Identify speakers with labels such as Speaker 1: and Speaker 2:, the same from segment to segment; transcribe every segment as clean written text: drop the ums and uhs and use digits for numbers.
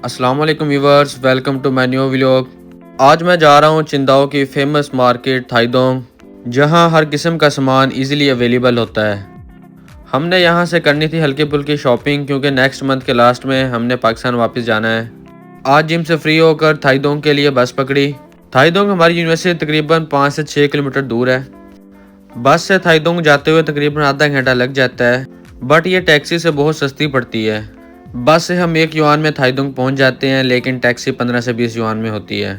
Speaker 1: अस्सलाम वालेकुम viewers, welcome to my new vlog. आज मैं जा रहा हूँ चिंदाओ की फेमस मार्केट थाईदोंग, जहाँ हर किस्म का सामान इजीली अवेलेबल होता है। हमने यहाँ से करनी थी हल्की फुल्की शॉपिंग, क्योंकि नेक्स्ट मंथ के लास्ट में हमने पाकिस्तान वापस जाना है। आज जिम से फ्री होकर थाईदोंग के लिए बस पकड़ी। थाईदोंग हमारी यूनिवर्सिटी से तकरीबन 5 से 6 किलोमीटर दूर है। बस से थाईदोंग जाते हुए तकरीबन आधा घंटा लग जाता है, बट ये टैक्सी से बहुत सस्ती पड़ती है। बस से हम 1 युआन में थाईदोंग पहुंच जाते हैं, लेकिन टैक्सी 15 से 20 युआन में होती है।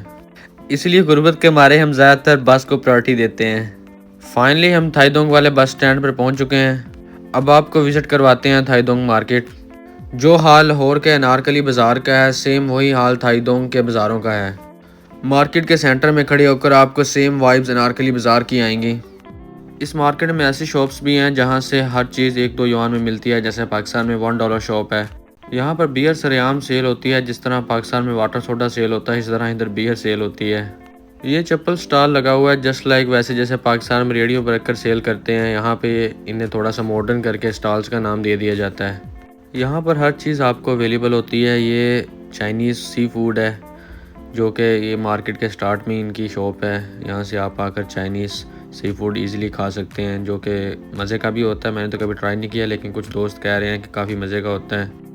Speaker 1: इसलिए गुर्बत के मारे हम ज़्यादातर बस को प्रायोरिटी देते हैं। फाइनली हम थाईदोंग वाले बस स्टैंड पर पहुंच चुके हैं। अब आपको विज़िट करवाते हैं थाईदोंग मार्केट। जो हाल लाहौर के अनारकली बाज़ार का है, सेम वही हाल थाईदोंग के बाज़ारों का है। मार्केट के सेंटर में खड़े होकर आपको सेम वाइब्स अनारकली बाज़ार की आएंगी। इस मार्केट में ऐसी शॉप्स भी हैं जहां से हर चीज़ 1-2 युआन में मिलती है, जैसे पाकिस्तान में $1 शॉप है। यहाँ पर बियर सरेआम सेल होती है। जिस तरह पाकिस्तान में वाटर सोडा सेल होता है, इस तरह इधर बियर सेल होती है। ये चप्पल स्टॉल लगा हुआ है जस्ट लाइक वैसे जैसे पाकिस्तान में रेडियो पर रखकर सेल करते हैं। यहाँ पे इन्हें थोड़ा सा मॉडर्न करके स्टॉल्स का नाम दे दिया जाता है। यहाँ पर हर चीज़ आपको अवेलेबल होती है। ये चाइनीज़ सी फूड है, जो कि ये मार्केट के स्टार्ट में इनकी शॉप है। यहाँ से आप आकर चाइनीज़ सी फूड ईज़िली खा सकते हैं, जो कि मज़े का भी होता है। मैंने तो कभी ट्राई नहीं किया, लेकिन कुछ दोस्त कह रहे हैं कि काफ़ी मज़े का होता है।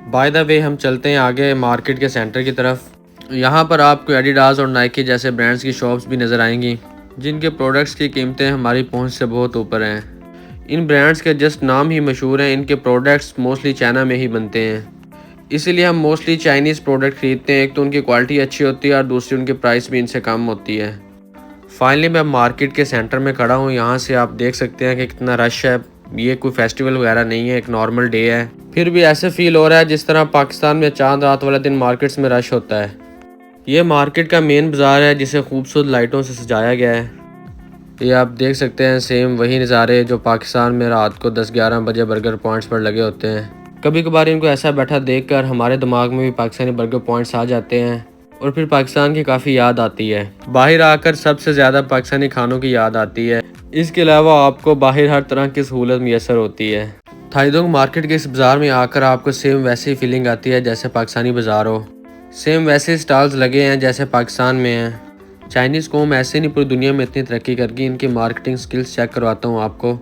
Speaker 1: बाय द वे हम चलते हैं आगे मार्केट के सेंटर की तरफ। यहाँ पर आपको एडिडास और नाइकी जैसे ब्रांड्स की शॉप्स भी नज़र आएंगी, जिनके प्रोडक्ट्स की कीमतें हमारी पहुँच से बहुत ऊपर हैं। इन ब्रांड्स के जस्ट नाम ही मशहूर हैं। इनके प्रोडक्ट्स मोस्टली चाइना में ही बनते हैं, इसीलिए हम मोस्टली चाइनीज़ प्रोडक्ट खरीदते हैं। एक तो उनकी क्वालिटी अच्छी होती है और दूसरी उनकी प्राइस भी इनसे कम होती है। फाइनली मैं मार्केट के सेंटर में खड़ा हूँ। यहाँ से आप देख सकते हैं कि कितना रश है। ये कोई फेस्टिवल वगैरह नहीं है, एक नॉर्मल डे है। फिर भी ऐसे फील हो रहा है जिस तरह पाकिस्तान में चांद रात वाले दिन मार्केट्स में रश होता है। ये मार्केट का मेन बाज़ार है, जिसे खूबसूरत लाइटों से सजाया गया है। ये आप देख सकते हैं सेम वही नज़ारे जो पाकिस्तान में रात को 10-11 बजे बर्गर पॉइंट्स पर लगे होते हैं। कभी कभार इनको ऐसा बैठा देखकर हमारे दिमाग में भी पाकिस्तानी बर्गर पॉइंट्स आ जाते हैं और फिर पाकिस्तान की काफ़ी याद आती है। बाहर आकर सबसे ज़्यादा पाकिस्तानी खानों की याद आती है। इसके अलावा आपको बाहर हर तरह की सहूलत मैसर होती है। थाईदोंग मार्केट के इस बाज़ार में आकर आपको सेम वैसी फीलिंग आती है जैसे पाकिस्तानी बाज़ार हो। सेम वैसे स्टॉल्स लगे हैं जैसे पाकिस्तान में हैं। चाइनीज़ कौम ऐसे नहीं पूरी दुनिया में इतनी तरक्की कर गई। इनकी मार्केटिंग स्किल्स चेक करवाता हूँ आपको।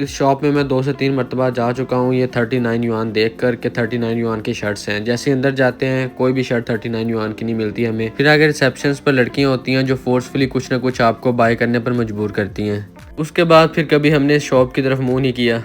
Speaker 1: इस शॉप में मैं 2 से 3 मरतबा जा चुका हूँ। ये 39 युआन देख कर के 39 युआन की शर्ट्स हैं। जैसे अंदर जाते हैं कोई भी शर्ट 39 युआन की नहीं मिलती हमें। फिर आगे रिसेप्शंस पर लड़कियाँ होती हैं जो फोर्सफुली कुछ ना कुछ आपको बाय करने पर मजबूर करती हैं। उसके बाद फिर कभी हमने इस शॉप की तरफ मुँह नहीं किया।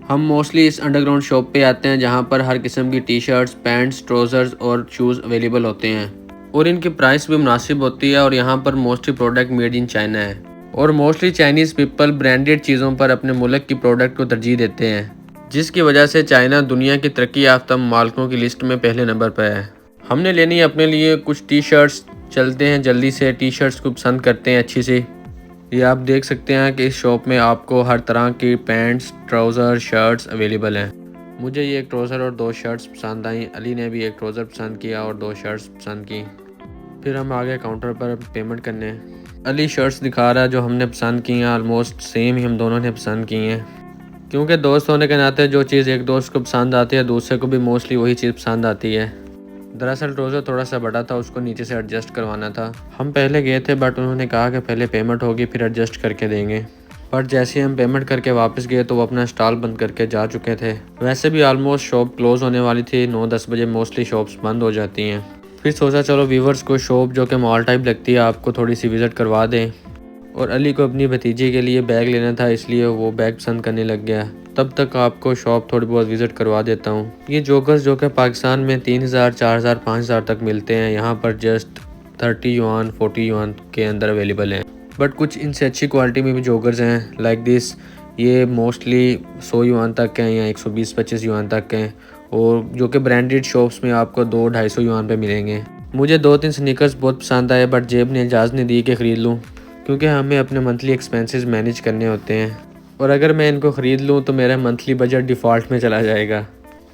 Speaker 1: हम मोस्टली इस अंडरग्राउंड शॉप पे आते हैं, जहाँ पर हर किस्म की टी शर्ट्स, पैंट्स, ट्राउज़र्स और शूज़ अवेलेबल होते हैं और इनकी प्राइस भी मुनासिब होती है। और यहाँ पर mostly product made in China है और मोस्टली चाइनीज़ पीपल ब्रांडेड चीज़ों पर अपने मुल्क की प्रोडक्ट को तरजीह देते हैं, जिसकी वजह से चाइना दुनिया की तरक्की याफ्ता मालिकों की लिस्ट में पहले नंबर पर है। हमने लेनी है अपने लिए कुछ टी शर्ट्स। चलते हैं जल्दी से, टी शर्ट्स को पसंद करते हैं अच्छी सी। ये आप देख सकते हैं कि इस शॉप में आपको हर तरह की पैंट्स, ट्राउज़र, शर्ट्स अवेलेबल हैं। मुझे ये एक ट्राउज़र और 2 शर्ट्स पसंद आई। अली ने भी एक ट्राउज़र पसंद किया और 2 शर्ट्स पसंद की। फिर हम आगे काउंटर पर पेमेंट करने। अली शर्ट्स दिखा रहा है जो हमने पसंद की हैं। ऑलमोस्ट सेम ही हम दोनों ने पसंद की हैं, क्योंकि दोस्त होने के नाते जो चीज़ एक दोस्त को पसंद आती है दूसरे को भी मोस्टली वही चीज़ पसंद आती है। दरअसल ट्राउज़र थोड़ा सा बड़ा था, उसको नीचे से एडजस्ट करवाना था। हम पहले गए थे बट उन्होंने कहा कि पहले पेमेंट होगी फिर एडजस्ट करके देंगे। पर जैसे हम पेमेंट करके वापस गए तो वो अपना स्टॉल बंद करके जा चुके थे। वैसे भी ऑलमोस्ट शॉप क्लोज़ होने वाली थी। 9-10 बजे मोस्टली शॉप्स बंद हो जाती हैं। फिर सोचा चलो व्यूवर्स को शॉप जो कि मॉल टाइप लगती है आपको थोड़ी सी विज़िट करवा दें। और अली को अपनी भतीजी के लिए बैग लेना था, इसलिए वो बैग पसंद करने लग गया। तब तक आपको शॉप थोड़ी बहुत विज़िट करवा देता हूँ। ये जोगर्स जो कि पाकिस्तान में 3000, 4000, 5000 तक मिलते हैं, यहाँ पर जस्ट 30 युआन, 40 युआन के अंदर अवेलेबल हैं। बट कुछ इनसे अच्छी क्वालिटी में भी जोगर्स हैं लाइक दिस। ये मोस्टली 100 युआन तक के हैं या 120-25 युआन तक के हैं, और जो कि ब्रांडेड शॉप्स में आपको 200-250 युआन पे मिलेंगे। मुझे 2-3 स्नीकर्स बहुत पसंद आए, बट जेब ने इजाज़त नहीं दी कि ख़रीद लूँ, क्योंकि हमें अपने मंथली एक्सपेंसेस मैनेज करने होते हैं और अगर मैं इनको ख़रीद लूँ तो मेरा मंथली बजट डिफ़ॉल्ट में चला जाएगा।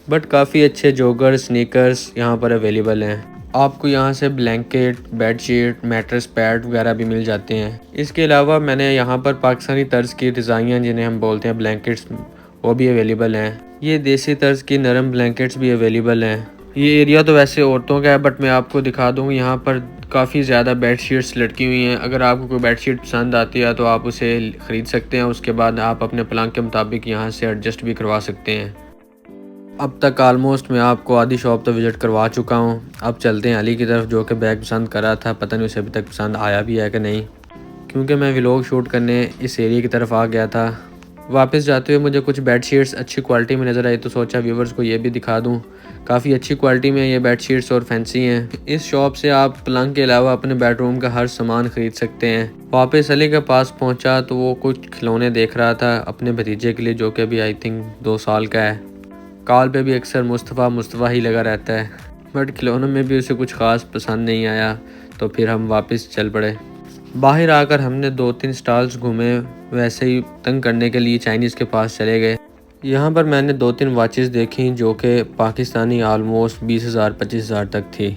Speaker 1: बट काफ़ी अच्छे जोगर स्नीकर्स यहाँ पर अवेलेबल हैं। आपको यहाँ से ब्लैंकेट, बेडशीट, मैट्रेस पैड वगैरह भी मिल जाते हैं। इसके अलावा मैंने यहाँ पर पाकिस्तानी तर्ज की रज़ाइयाँ जिन्हें हम बोलते हैं ब्लैंकेट्स, वो भी अवेलेबल हैं। ये देसी तर्ज की नरम ब्लैंकेट्स भी अवेलेबल हैं ये एरिया तो वैसे औरतों का है, बट मैं आपको दिखा दूँ यहाँ पर काफ़ी ज़्यादा बेड शीट्स लटकी हुई हैं। अगर आपको कोई बेड शीट पसंद आती है तो आप उसे ख़रीद सकते हैं। उसके बाद आप अपने प्लान के मुताबिक यहाँ से एडजस्ट भी करवा सकते हैं। अब तक आलमोस्ट मैं आपको आधी शॉप तो विज़िट करवा चुका हूँ। अब चलते हैं अली की तरफ, जो कि बैग पसंद कर रहा था। पता नहीं उसे अभी तक पसंद आया भी है कि नहीं, क्योंकि मैं व्लॉग शूट करने इस एरिया की तरफ आ गया था। वापस जाते हुए मुझे कुछ बेड शीट्स अच्छी क्वालिटी में नज़र आई, तो सोचा व्यूवर्स को ये भी दिखा दूँ। काफ़ी अच्छी क्वालिटी में ये बेड शीट्स और फैंसी हैं। इस शॉप से आप पलंग के अलावा अपने बेडरूम का हर सामान ख़रीद सकते हैं। वापस अली के पास पहुंचा तो वो कुछ खिलौने देख रहा था अपने भतीजे के लिए, जो कि अभी आई थिंक 2 साल का है। कॉल पे भी अक्सर मुस्तफ़ा ही लगा रहता है, बट खिलौनों में भी उसे कुछ ख़ास पसंद नहीं आया, तो फिर हम वापस चल पड़े। बाहर आकर हमने 2-3 स्टॉल्स घूमे। वैसे ही तंग करने के लिए चाइनीज़ के पास चले गए। यहाँ पर मैंने 2-3 वॉचेस देखी जो कि पाकिस्तानी ऑलमोस्ट 20,000-25,000 तक थी।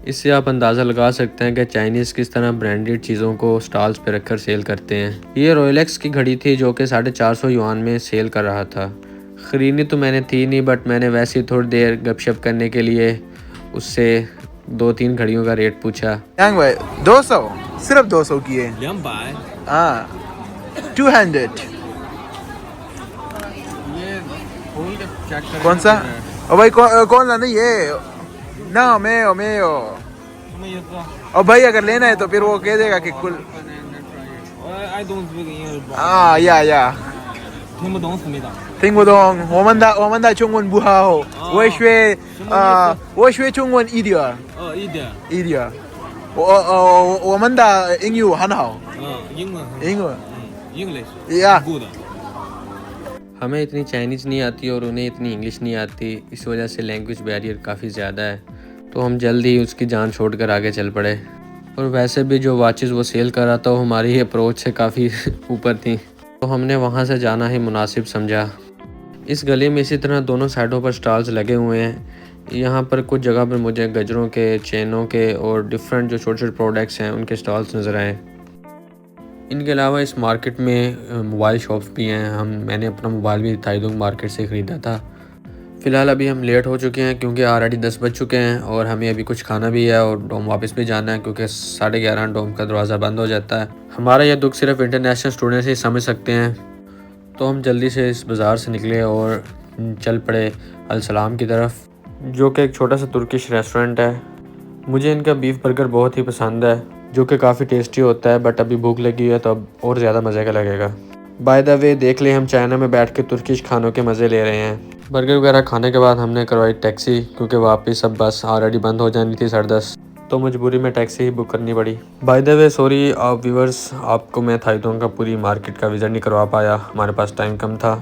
Speaker 1: इससे आप अंदाज़ा लगा सकते हैं कि चाइनीज़ किस तरह ब्रांडेड चीज़ों को स्टॉल्स पे रखकर सेल करते हैं। ये रोलेक्स की घड़ी थी जो कि 450 युआन में सेल कर रहा था। ख़रीदनी तो मैंने थी नहीं, बट मैंने वैसे ही थोड़ी देर गपशप करने के लिए उससे 2-3 घड़ियों का रेट पूछा।
Speaker 2: यांग भाई 200 सिर्फ 200 की है
Speaker 3: 200
Speaker 2: हाँ 200 कौन सा ओ भाई कौन ला नहीं है ना मैं हो और भाई अगर लेना है तो फिर वो कह देगा कि कुल
Speaker 3: I don't speak English.
Speaker 2: 啊呀
Speaker 3: 听不懂思密达。
Speaker 2: 听不懂我们的中文不好我学中文一点儿
Speaker 3: 一点。
Speaker 2: 我们的英语很好
Speaker 3: 英文。English。
Speaker 2: Yeah.
Speaker 3: Good。
Speaker 1: हमें इतनी चाइनीज़ नहीं आती और उन्हें इतनी इंग्लिश नहीं आती, इस वजह से लैंग्वेज बैरियर काफ़ी ज़्यादा है। तो हम जल्द ही उसकी जान छोड़कर आगे चल पड़े। और वैसे भी जो वाचेस वो सेल कर रहा था वो हमारी अप्रोच से काफ़ी ऊपर थी, तो हमने वहाँ से जाना ही मुनासिब समझा। इस गली में इसी तरह दोनों साइडों पर स्टॉल्स लगे हुए हैं। यहाँ पर कुछ जगह पर मुझे गजरों के, चेनों के और डिफरेंट जो छोटे छोटे प्रोडक्ट्स हैं उनके स्टॉल्स नज़र आए। इनके अलावा इस मार्केट में मोबाइल शॉप्स भी हैं। मैंने अपना मोबाइल भी थाईदोंग मार्केट से ख़रीदा था। फ़िलहाल अभी हम लेट हो चुके हैं क्योंकि ऑलरेडी 10 बज चुके हैं और हमें अभी कुछ खाना भी है और डोम वापस भी जाना है, क्योंकि 11:30 डोम का दरवाज़ा बंद हो जाता है। हमारा यह दुख सिर्फ इंटरनेशनल स्टूडेंट्स ही समझ सकते हैं। तो हम जल्दी से इस बाज़ार से निकले और चल पड़े अल सलाम की तरफ, जो कि एक छोटा सा तुर्किश रेस्टोरेंट है। मुझे इनका बीफ बर्गर बहुत ही पसंद है, जो कि काफ़ी टेस्टी होता है, बट अभी भूख लगी है तो अब और ज़्यादा मज़े का लगेगा। बाय द वे देख ले, हम चाइना में बैठ के तुर्किश खानों के मज़े ले रहे हैं। बर्गर वगैरह खाने के बाद हमने करवाई टैक्सी, क्योंकि वापस अब बस ऑलरेडी बंद हो जानी थी 10:30, तो मजबूरी में टैक्सी ही बुक करनी पड़ी। बाय द वे सॉरी आप व्यूवर्स, आपको मैं थाईदोंग का पूरी मार्केट का विज़िट नहीं करवा पाया, हमारे पास टाइम कम था।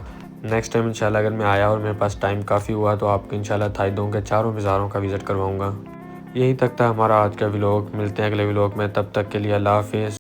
Speaker 1: नेक्स्ट टाइम इंशाल्लाह अगर मैं आया और मेरे पास टाइम काफ़ी हुआ तो आपको इंशाल्लाह थाईदोंग के चारों बाज़ारों का विज़िट करवाऊँगा। यहीं तक था हमारा आज का व्लॉग। मिलते हैं अगले व्लॉग में, तब तक के लिए अल्लाह हाफिज़।